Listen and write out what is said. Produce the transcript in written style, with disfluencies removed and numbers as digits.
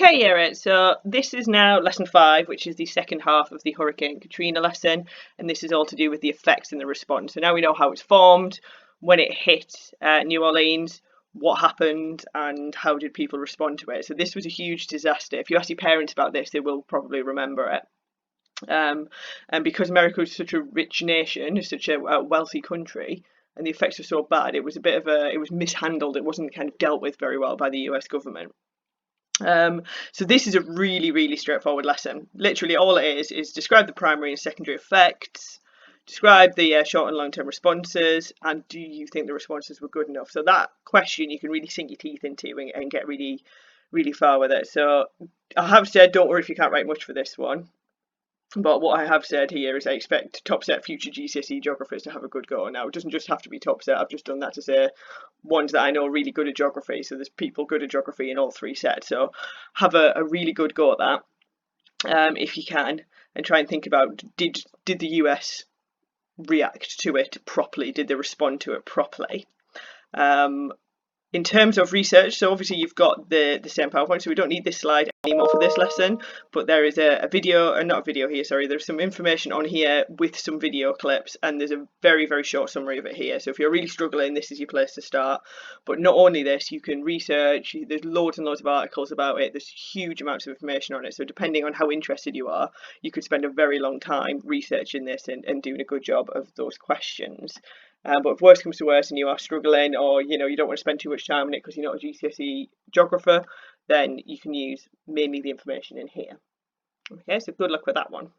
Okay, yeah, so this is now lesson 5, which is the second half of the Hurricane Katrina lesson, and this is all to do with the effects and the response. So now we know how it's formed, when it hit New Orleans, what happened, and how did people respond to it. So this was a huge disaster. If you ask your parents about this, they will probably remember it. And because America was such a rich nation, such a wealthy country, and the effects were so bad, it was it was mishandled. It wasn't kind of dealt with very well by the US government. So this is a really straightforward lesson. Literally all it is describe the primary and secondary effects, describe the short and long term responses, and do you think the responses were good enough? So that question you can really sink your teeth into and get really far with it. So I have said don't worry if you can't write much for this one. But what I have said here is I expect top set future GCSE geographers to have a good go. Now, it doesn't just have to be top set. I've just done that to say ones that I know are really good at geography. So there's people good at geography in all 3 sets. So have a really good go at that if you can, and try and think about did the US react to it properly? Did they respond to it properly? In terms of research, so obviously you've got the same PowerPoint, so we don't need this slide anymore for this lesson, but there is a video, or not a video here, sorry, there's some information on here with some video clips, and there's a very short summary of it here. So if you're really struggling, this is your place to start. But not only this, you can research, there's loads and loads of articles about it, there's huge amounts of information on it, so depending on how interested you are, you could spend a very long time researching this and doing a good job of those questions. But if worse comes to worse and you are struggling, or you don't want to spend too much time on it because you're not a GCSE geographer, then you can use mainly the information in here. Okay, so good luck with that one.